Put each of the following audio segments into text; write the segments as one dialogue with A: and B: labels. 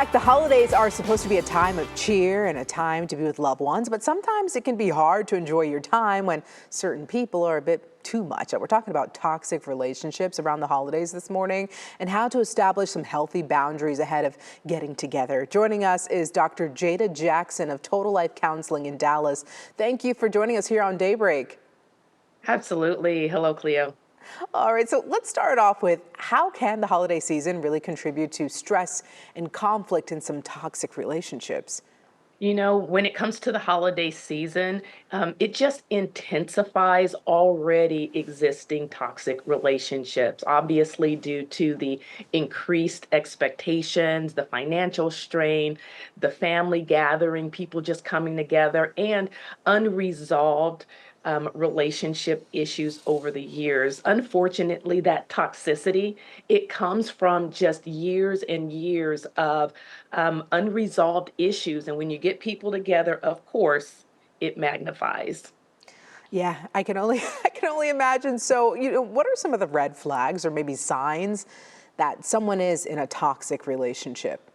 A: back. The holidays are supposed to be a time of cheer and a time to be with loved ones, but sometimes it can be hard to enjoy your time when certain people are a bit too much. We're talking about toxic relationships around the holidays this morning and how to establish some healthy boundaries ahead of getting together. Joining us is Dr. Jada Jackson of Total Life Counseling in Dallas. Thank you for joining us here on Daybreak.
B: Absolutely. Hello, Cleo.
A: All right, so let's start off with how can the holiday season really contribute to stress and conflict in some toxic relationships?
B: You know, when it comes to the holiday season, it just intensifies already existing toxic relationships, obviously, due to the increased expectations, the financial strain, the family gathering, people just coming together, and unresolved relationship issues over the years. Unfortunately, that toxicity, it comes from just years and years of unresolved issues. And when you get people together, of course, it magnifies.
A: Yeah, I can only I can only imagine. So, what are some of the red flags or maybe signs that someone is in a toxic relationship?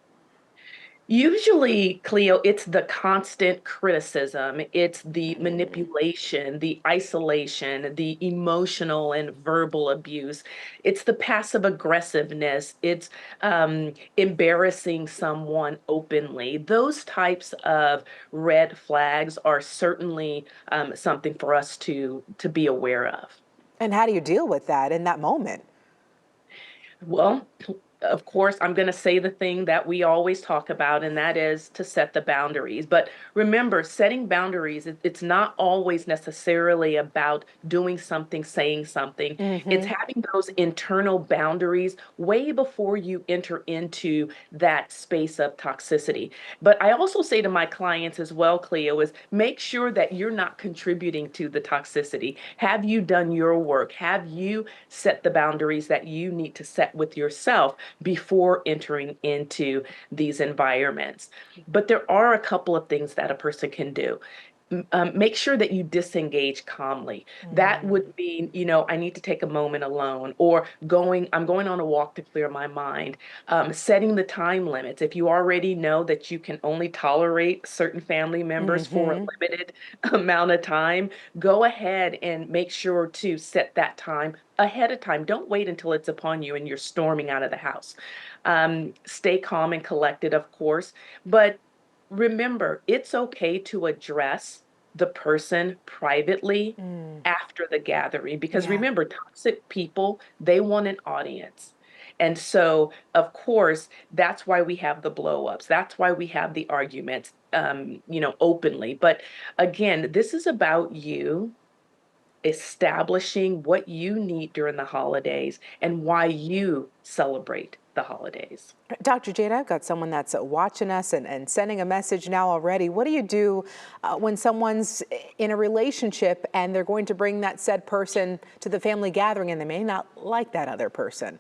B: Usually, Cleo, it's the constant criticism, it's the
A: Mm.
B: manipulation, the isolation, the emotional and verbal abuse, it's the passive aggressiveness, it's embarrassing someone openly. Those types of red flags are certainly something for us to be aware of.
A: And how do you deal with that in that moment?
B: Well, of course, I'm going to say the thing that we always talk about, and that is to set the boundaries. But remember, setting boundaries, it's not always necessarily about doing something, saying something. It's
A: Hmm.
B: having those internal boundaries way before you enter into that space of toxicity. But I also say to my clients as well, Cleo, is make sure that you're not contributing to the toxicity. Have you done your work? Have you set the boundaries that you need to set with yourself before entering into these environments? But there are a couple of things that a person can do. Make sure that you disengage calmly. That
A: Mm.
B: would mean, I need to take a moment alone, or I'm going on a walk to clear my mind. Setting the time limits. If you already know that you can only tolerate certain family members for a
A: Hmm.
B: limited amount of time, go ahead and make sure to set that time ahead of time. Don't wait until it's upon you and you're storming out of the house. Stay calm and collected, of course, but remember, it's okay to address the person privately
A: Mm.
B: after the gathering because
A: Yeah.
B: remember, toxic people, they want an audience. And so, of course, that's why we have the blow ups. That's why we have the arguments, openly. But again, this is about you establishing what you need during the holidays and why you celebrate the holidays.
A: Dr. Jada, I've got someone that's watching us and sending a message now already. What do you do when someone's in a relationship and they're going to bring that said person to the family gathering and they may not like that other person?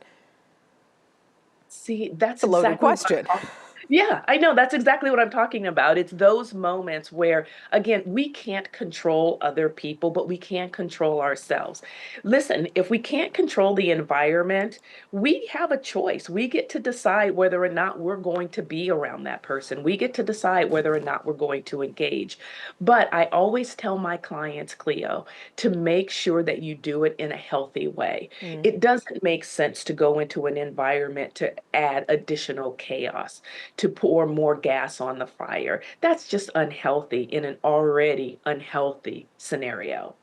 B: See, that's
A: It's a loaded
B: exactly what I'm
A: question.
B: talking. Yeah, I know, that's exactly what I'm talking about. It's those moments where, again, we can't control other people, but we can control ourselves. Listen, if we can't control the environment, we have a choice. We get to decide whether or not we're going to be around that person. We get to decide whether or not we're going to engage. But I always tell my clients, Cleo, to make sure that you do it in a healthy way.
A: Mm.
B: It doesn't make sense to go into an environment to add additional chaos, to pour more gas on the fire. That's just unhealthy in an already unhealthy scenario.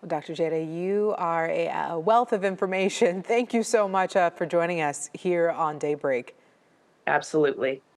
A: Well, Dr. Jada, you are a wealth of information. Thank you so much for joining us here on Daybreak.
B: Absolutely.